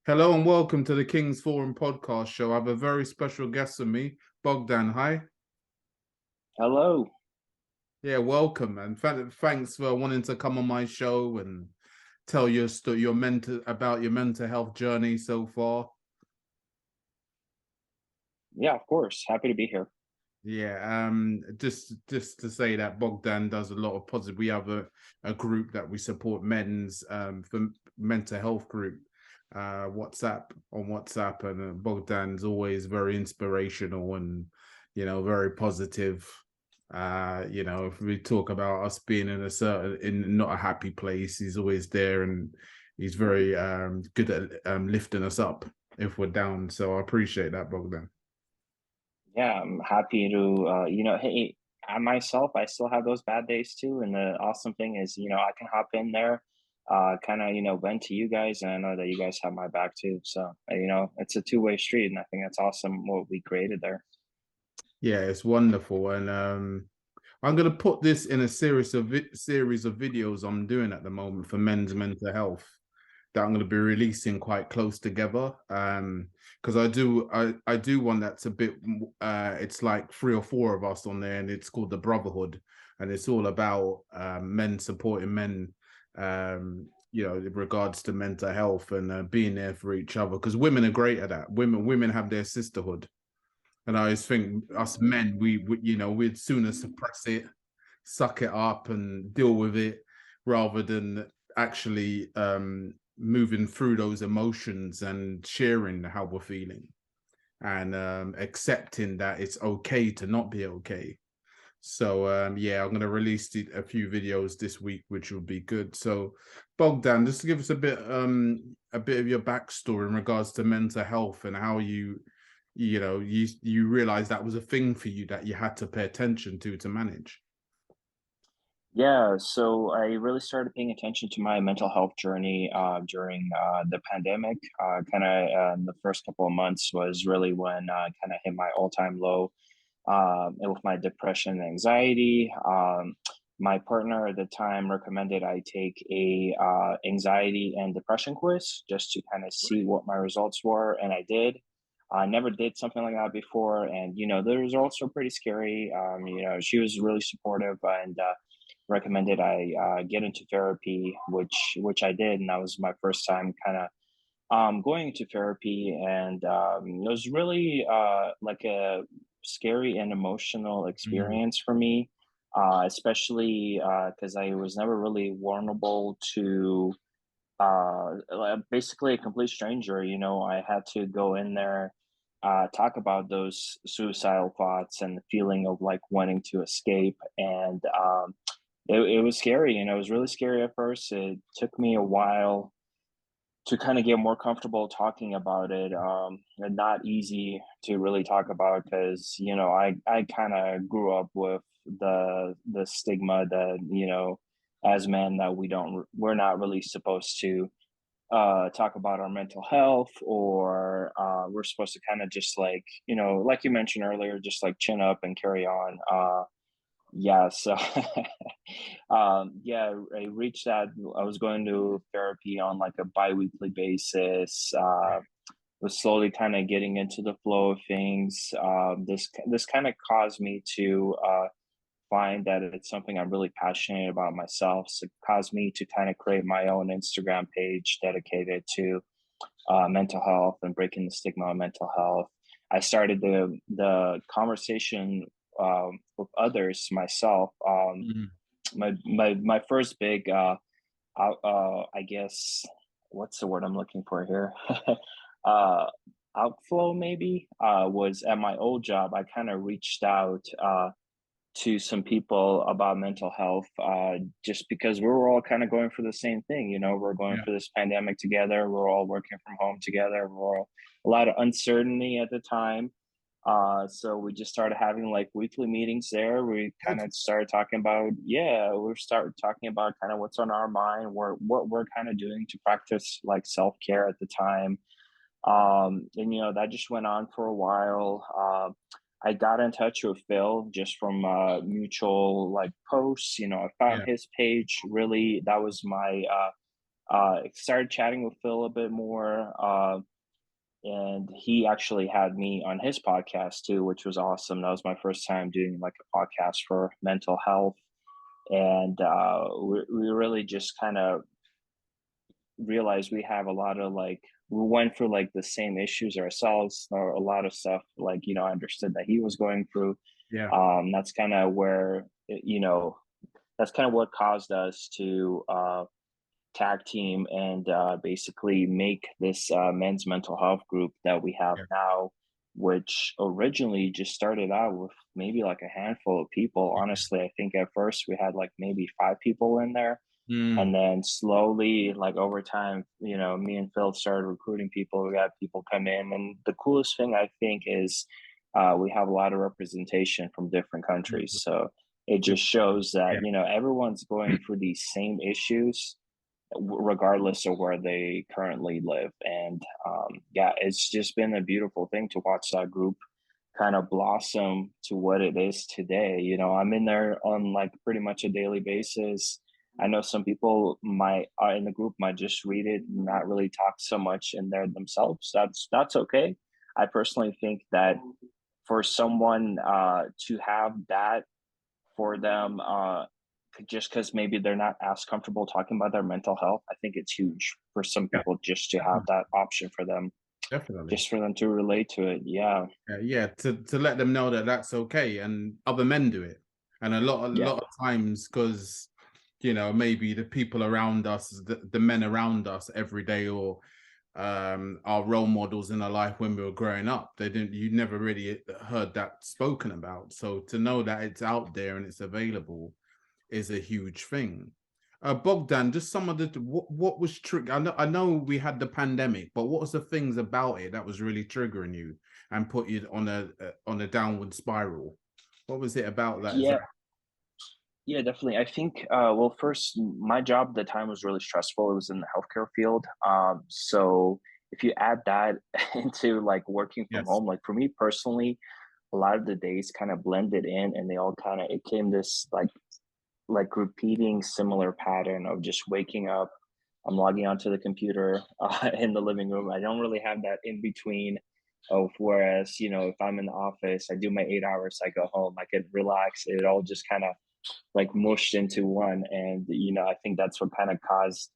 Hello and welcome to the King's Forum podcast show. I have a very special guest with me, Bogdan. Hi. Hello. Yeah, welcome and thanks for wanting to come on my show and tell your mental health journey so far. Yeah, of course. Happy to be here. Yeah, just to say that Bogdan does a lot of positive. We have a group that we support men's for mental health group, WhatsApp, and Bogdan's always very inspirational and very positive. If we talk about us being in not a happy place, he's always there and he's very good at lifting us up if we're down. So I appreciate that, Bogdan. Yeah, I'm happy to, hey, I myself, I still have those bad days too. And the awesome thing is, I can hop in there, kind of, vent to you guys. And I know that you guys have my back too. So, it's a two-way street. And I think that's awesome what we created there. Yeah, it's wonderful, and I'm going to put this in a series of videos I'm doing at the moment for men's mental health that I'm going to be releasing quite close together. Because I do one that's a bit it's like 3 or 4 of us on there, and it's called the Brotherhood, and it's all about men supporting men. In regards to mental health and being there for each other, because women are great at that. Women have their sisterhood, and I always think us men, we'd sooner suppress it, suck it up, and deal with it rather than actually moving through those emotions and sharing how we're feeling and accepting that it's okay to not be okay. So yeah, I'm going to release a few videos this week, which will be good. So Bogdan, just to give us a bit of your backstory in regards to mental health and how you realize that was a thing for you that you had to pay attention to manage. Yeah, so I really started paying attention to my mental health journey during the pandemic. Kind of the first couple of months was really when I kind of hit my all-time low and with my depression and anxiety. My partner at the time recommended I take a anxiety and depression quiz just to kind of see what my results were, and I did. I never did something like that before, and the results were pretty scary. She was really supportive and recommended I get into therapy, which I did, and that was my first time kind of going into therapy, and it was really like a scary and emotional Mm, experience for me, especially because I was never really vulnerable to basically a complete stranger. I had to go in there, talk about those suicidal thoughts and the feeling of like wanting to escape, and it was scary, and it was really scary at first. It took me a while to kind of get more comfortable talking about it, and not easy to really talk about because I kind of grew up with the stigma that as men that we're not really supposed to talk about our mental health, or we're supposed to kind of just like like you mentioned earlier, just like chin up and carry on. Yeah, so yeah, I reached out. I was going to therapy on like a biweekly basis. Was slowly kind of getting into the flow of things. This kind of caused me to find that it's something I'm really passionate about myself. So it caused me to kind of create my own Instagram page dedicated to mental health and breaking the stigma of mental health. I started the conversation with others myself. mm, My first big I guess what's the word I'm looking for here? uh, Outflow maybe was at my old job. I kind of reached out to some people about mental health, just because we were all kind of going for the same thing. We're going yeah. for this pandemic together. We're all working from home together. We're all, a lot of uncertainty at the time. So we just started having like weekly meetings there. We kind Good. of started talking about, yeah, we started talking about kind of what's on our mind, what we're kind of doing to practice like self care at the time. And that just went on for a while. I got in touch with Phil just from mutual like posts. I found Yeah. his page. Really, that was my started chatting with Phil a bit more. And he actually had me on his podcast too, which was awesome. That was my first time doing like a podcast for mental health. And we really just kind of realized we have a lot of like, we went through like the same issues ourselves, or a lot of stuff like, I understood that he was going through. Yeah. That's kind of where, that's kind of what caused us to tag team and basically make this men's mental health group that we have Yeah. now, which originally just started out with maybe like a handful of people. Honestly, I think at first we had like maybe 5 people in there. And Mm. then slowly, like over time, me and Phil started recruiting people. We got people come in. And the coolest thing I think is we have a lot of representation from different countries. So it just shows that, Yeah. everyone's going through these same issues regardless of where they currently live. And yeah, it's just been a beautiful thing to watch that group kind of blossom to what it is today. I'm in there on like pretty much a daily basis. I know some people might in the group might just read it and not really talk so much in there themselves. That's okay. I personally think that for someone to have that for them, just because maybe they're not as comfortable talking about their mental health, I think it's huge for some Yeah. people just to have that option for them, Definitely. just for them to relate to it. Yeah. Yeah, to let them know that that's okay, and other men do it, and a Yeah. lot of times, because maybe the people around us, the men around us every day, or our role models in our life when we were growing up, you never really heard that spoken about. So to know that it's out there and it's available is a huge thing. Bogdan, just some of the what was triggering? I know we had the pandemic, but what was the things about it that was really triggering you and put you on a downward spiral? What was it about that? Is that Yeah. Yeah, definitely. I think, well, first, my job at the time was really stressful. It was in the healthcare field. So if you add that into like working from yes? home, like for me personally, a lot of the days kind of blended in, and they all kind of, it came this like repeating similar pattern of just waking up. I'm logging onto the computer in the living room. I don't really have that in between. Of whereas, if I'm in the office, I do my 8 hours, I go home, I could relax. It all just kind of like mushed into one. And I think that's what kind of caused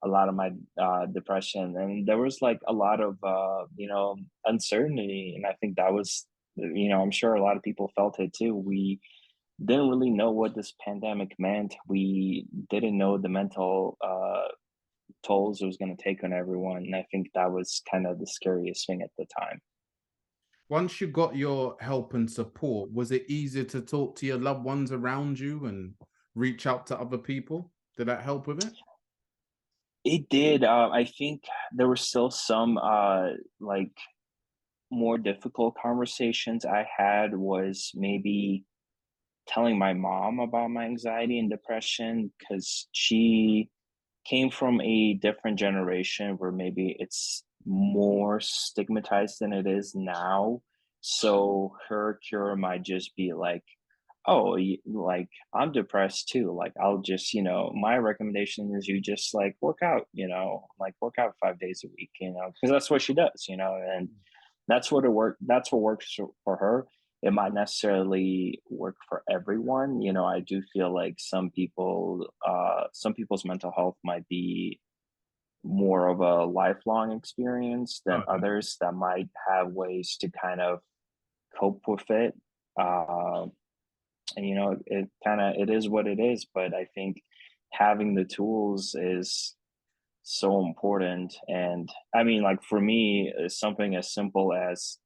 a lot of my depression. And there was like a lot of uncertainty, and I think that was, I'm sure a lot of people felt it too. We didn't really know what this pandemic meant. We didn't know the mental tolls it was going to take on everyone, and I think that was kind of the scariest thing at the time. Once you got your help and support, was it easier to talk to your loved ones around you and reach out to other people? Did that help with it? It did. I think there were still some like more difficult conversations I had was maybe telling my mom about my anxiety and depression, because she came from a different generation where maybe it's more stigmatized than it is now. So her cure might just be like, oh, like I'm depressed too. Like I'll just, my recommendation is you just like work out, like work out 5 days a week, because that's what she does, and that's what works for her. It might necessarily work for everyone. I do feel like some people's mental health might be more of a lifelong experience than Oh, others that might have ways to kind of cope with it. Um, and it is what it is. But I think having the tools is so important. And I mean, like for me, something as simple as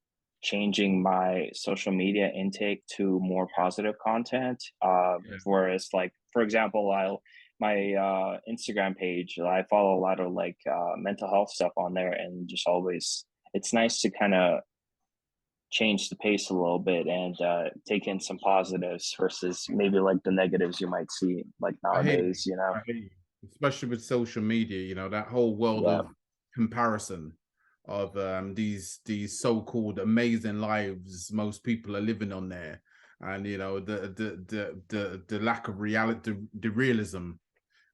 changing my social media intake to more positive content. yeah. Whereas, like for example, I'll my Instagram page, I follow a lot of like mental health stuff on there, and just always it's nice to kind of change the pace a little bit and take in some positives versus maybe like the negatives you might see like I hear you. nowadays. I hear you. Especially with social media, that whole world Yeah. of comparison of these so-called amazing lives most people are living on there, and the lack of reality, the realism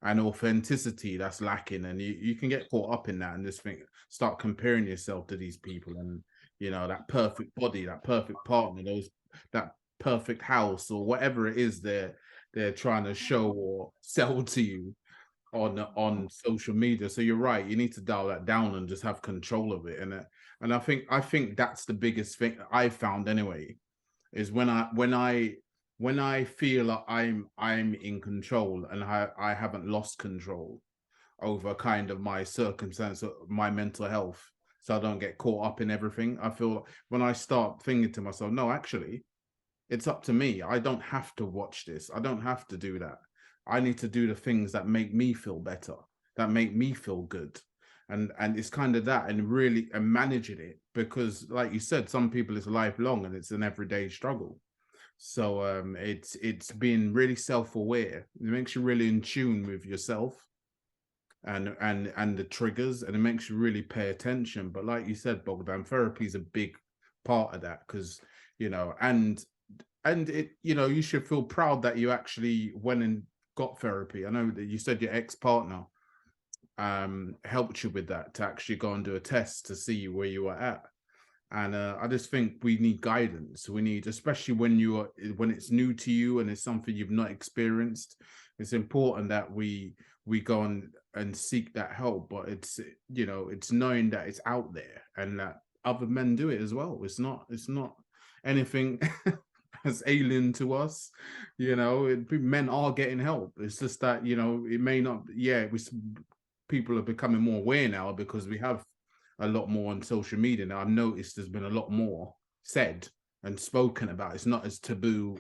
and authenticity that's lacking, and you can get caught up in that and just think, start comparing yourself to these people, and that perfect body, that perfect partner, that perfect house, or whatever it is they're trying to show or sell to you on social media. So you're right, you need to dial that down and just have control of it. And I think that's the biggest thing I found anyway, is when I feel like I'm in control, and I haven't lost control over kind of my circumstance, my mental health, so I don't get caught up in everything. I feel like when I start thinking to myself, no, actually, it's up to me. I don't have to watch this. I don't have to do that. I need to do the things that make me feel better, that make me feel good. And it's kind of that, and really and managing it, because like you said, some people it's lifelong and it's an everyday struggle. So it's being really self-aware. It makes you really in tune with yourself and the triggers, and it makes you really pay attention. But like you said, Bogdan, therapy is a big part of that, because and it you should feel proud that you actually went and got therapy. I know that you said your ex-partner helped you with that, to actually go and do a test to see where you were at. And I just think we need guidance. We need, especially when it's new to you and it's something you've not experienced, it's important that we go and seek that help. But it's knowing that it's out there and that other men do it as well. It's not anything as alien to us. Men are getting help. It's just that it may not. Yeah, people are becoming more aware now, because we have a lot more on social media now. I've noticed there's been a lot more said and spoken about. It's not as taboo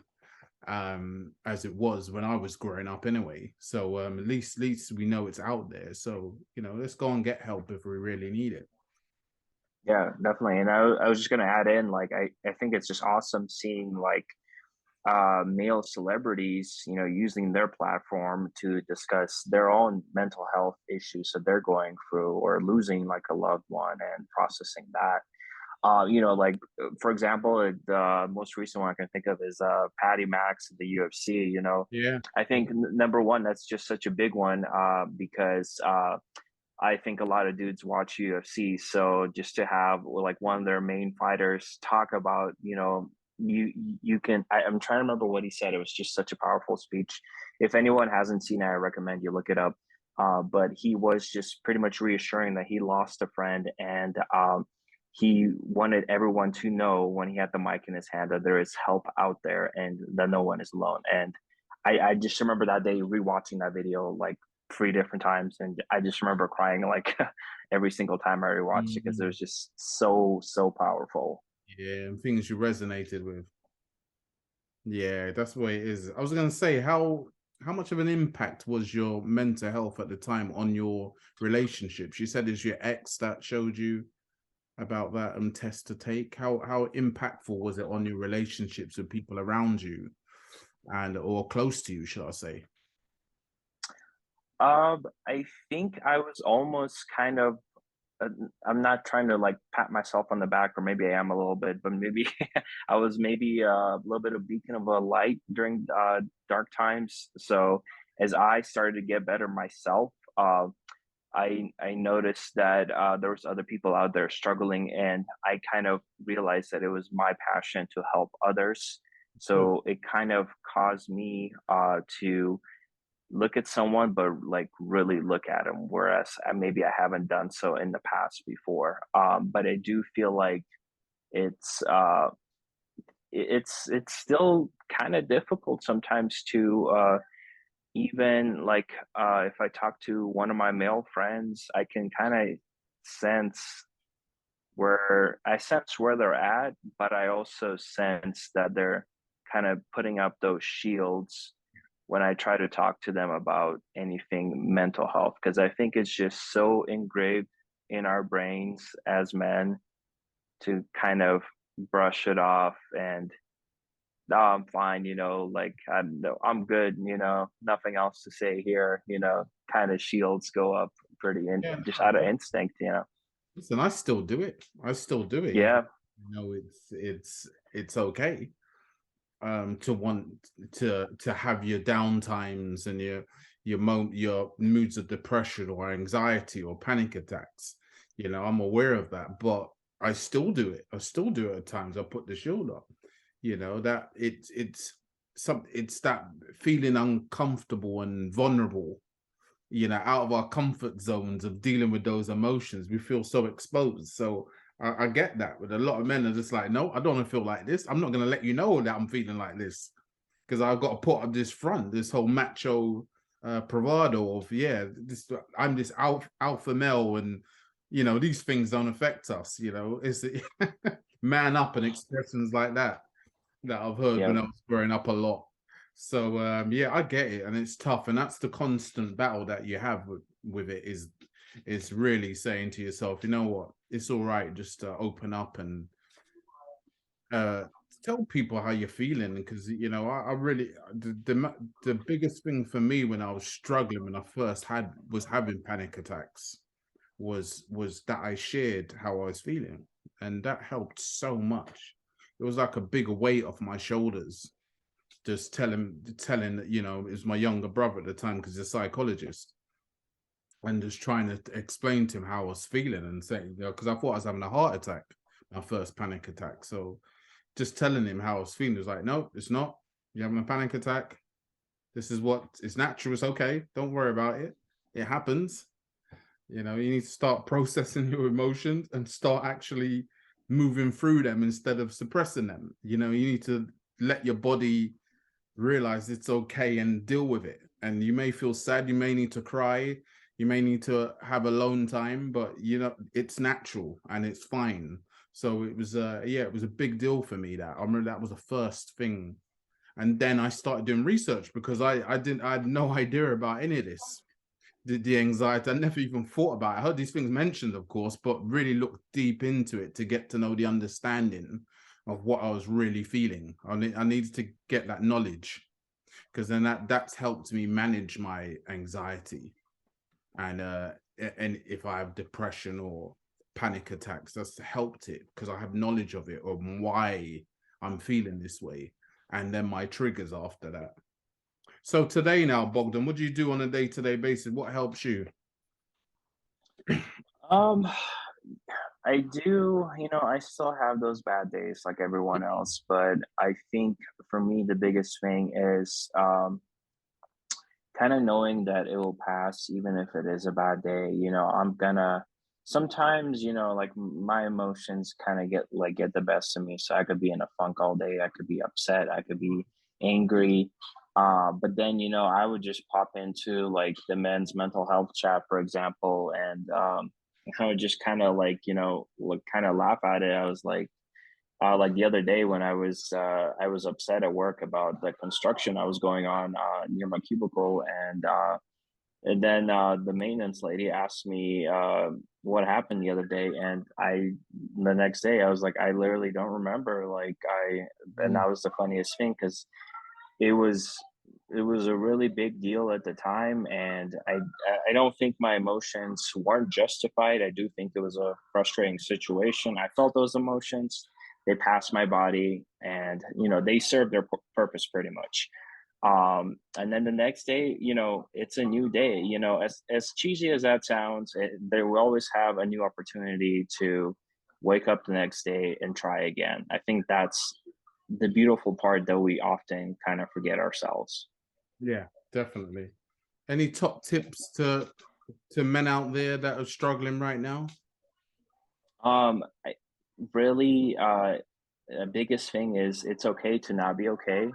as it was when I was growing up anyway. So at least we know it's out there. So let's go and get help if we really need it. Yeah, definitely. And I was just going to add in, like, I think it's just awesome seeing like male celebrities, using their platform to discuss their own mental health issues that they're going through, or losing like a loved one and processing that. Like, for example, the most recent one I can think of is Patty Max at the UFC. Yeah. I think number one, that's just such a big one, because I think a lot of dudes watch UFC. So just to have like one of their main fighters talk about, you can. I'm trying to remember what he said. It was just such a powerful speech. If anyone hasn't seen it, I recommend you look it up. But he was just pretty much reassuring that he lost a friend, and he wanted everyone to know when he had the mic in his hand that there is help out there and that no one is alone. And I just remember that day rewatching that video like 3 different times, and I just remember crying like every single time I rewatched it, because it Mm, was just so powerful. yeah, and things you resonated with. Yeah, that's the way it is. I was gonna say, how much of an impact was your mental health at the time on your relationships? You said it's your ex that showed you about that test to take. How impactful was it on your relationships with people around you or close to you, should I say? I think I was almost kind of. uh, I'm not trying to like pat myself on the back, or maybe I am a little bit, but maybe I was maybe a little bit of beacon of a light during dark times. So as I started to get better myself, I noticed that there was other people out there struggling, and I kind of realized that it was my passion to help others. Good. So it kind of caused me to look at someone, but like really look at them, whereas maybe I haven't done so in the past before. But I do feel like it's it's still kind of difficult sometimes to even like if I talk to one of my male friends, I can kind of sense where they're at, but I also sense that they're kind of putting up those shields when I try to talk to them about anything mental health, because I think it's just so engraved in our brains as men to kind of brush it off and, no, I'm fine, like I'm good, nothing else to say here, kind of shields go up pretty Yeah, just out of instinct. listen, I still do it. I still do it, even Yeah. it's okay. To want to have your down times and your moods of depression or anxiety or panic attacks. I'm aware of that, but I still do it. I still do it at times. I put the shield up. That it's that feeling uncomfortable and vulnerable, out of our comfort zones of dealing with those emotions. We feel so exposed. So I get that. But a lot of men are just like, no, I don't want to feel like this. I'm not going to let you know that I'm feeling like this, because I've got to put up this front, this whole macho bravado of, I'm this alpha male, and these things don't affect us. It's man up and expressions like that I've heard Yeah. when I was growing up a lot. So yeah, I get it, and it's tough, and that's the constant battle that you have with it, is really saying to yourself, you know what, it's all right, just open up and uh tell people how you're feeling, because I really, the biggest thing for me when I was struggling, when I first was having panic attacks, was that I shared how I was feeling, and that helped so much. It was like a big weight off my shoulders, just telling that, it was my younger brother at the time, because he's a psychologist, and just trying to explain to him how I was feeling, and saying, because I thought I was having a heart attack, my first panic attack. So just telling him how I was feeling, it was like, no, it's not. You're having a panic attack. This is what, it's natural. It's okay. Don't worry about it. It happens. You need to start processing your emotions and start actually moving through them instead of suppressing them. You need to let your body realize it's okay and deal with it. And you may feel sad, you may need to cry, you may need to have alone time, but it's natural and it's fine. So it was it was a big deal for me. That I remember, that was the first thing. And then I started doing research, because I had no idea about any of this. The anxiety, I never even thought about it. I heard these things mentioned, of course, but really looked deep into it to get to know the understanding of what I was really feeling. I needed to get that knowledge, because then that's helped me manage my anxiety, and if I have depression or panic attacks, that's helped it, because I have knowledge of it, of why I'm feeling this way, and then my triggers after that. So today now, Bogdan, what do you do on a day-to-day basis? What helps you? Um, I do, I still have those bad days like everyone else, but I think for me, the biggest thing is kind of knowing that it will pass, even if it is a bad day. I'm gonna sometimes, like my emotions kind of get the best of me. So I could be in a funk all day, I could be upset, I could be angry. But then, I would just pop into like the men's mental health chat, for example, and I would just kind of kind of laugh at it. I was like the other day when I was upset at work about the construction I was going on near my cubicle, and then the maintenance lady asked me what happened the other day, and the next day I was like, I literally don't remember. And that was the funniest thing, because it was it was a really big deal at the time, and I don't think my emotions weren't justified. I do think it was a frustrating situation. I felt those emotions. They passed my body, and they served their purpose pretty much. And then the next day, it's a new day. As cheesy as that sounds, they will always have a new opportunity to wake up the next day and try again. I think that's the beautiful part that we often kind of forget ourselves. Yeah, definitely. Any top tips to men out there that are struggling right now? I really, the biggest thing is it's okay to not be okay.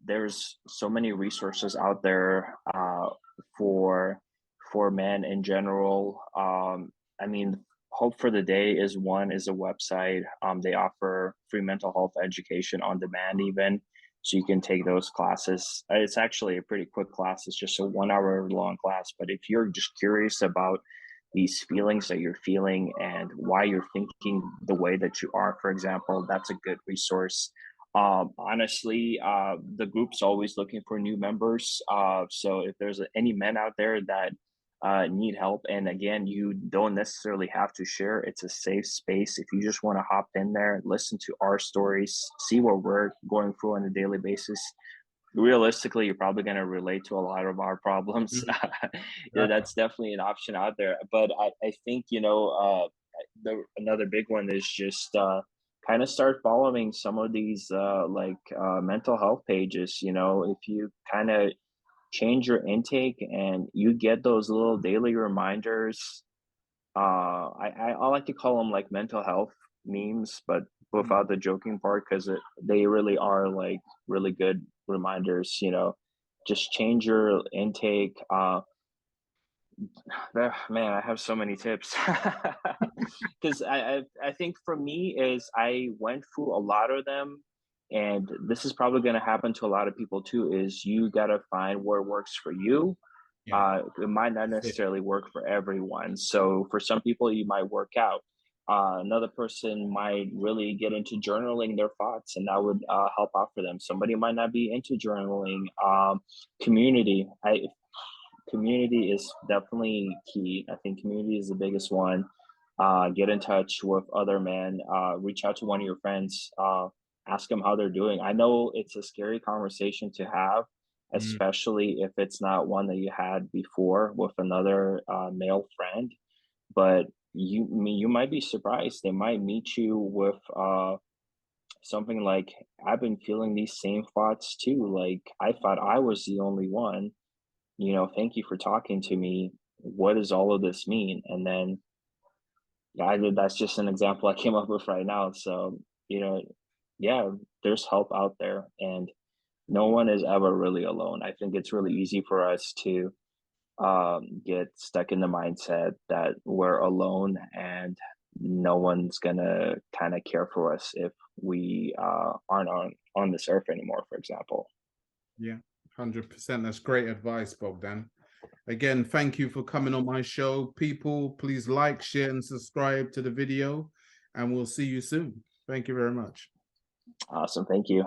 There's so many resources out there for men in general. I mean, Hope for the Day is a website. They offer free mental health education on demand, even, so you can take those classes. It's actually a pretty quick class. It's just a 1 hour long class. But if you're just curious about these feelings that you're feeling and why you're thinking the way that you are, for example, that's a good resource. Honestly, the group's always looking for new members. So if there's any men out there that need help, and again, you don't necessarily have to share, it's a safe space. If you just want to hop in there, listen to our stories, see what we're going through on a daily basis, realistically, you're probably going to relate to a lot of our problems. Mm, Yeah, exactly. that's definitely an option out there. But I think, another big one is just kind of start following some of these mental health pages. If you kind of change your intake and you get those little daily reminders. I like to call them like mental health memes, but Mm, without the joking part, because they really are like really good reminders. Just change your intake. Man, I have so many tips. Because I think for me is I went through a lot of them, and this is probably going to happen to a lot of people too. Is you got to find what works for you. yeah, It might not that's it. necessarily work for everyone. So for some people, you might work out. Another person might really get into journaling their thoughts, and that would help out for them. Somebody might not be into journaling. Community. Community is definitely key. I think community is the biggest one. Get in touch with other men. Reach out to one of your friends. Ask them how they're doing. I know it's a scary conversation to have, Mm, especially if it's not one that you had before with another male friend. But you might be surprised. They might meet you with something like, "I've been feeling these same thoughts too. Like I thought I was the only one. Thank you for talking to me. What does all of this mean?" And then, yeah, that's just an example I came up with right now. So, you know, yeah, there's help out there, and no one is ever really alone. I think it's really easy for us to get stuck in the mindset that we're alone and no one's gonna kind of care for us if we aren't on this earth anymore, for example. yeah, 100%. That's great advice, Bogdan. Again, thank you for coming on my show. People, please like, share, and subscribe to the video, and we'll see you soon. Thank you very much. Awesome. Thank you.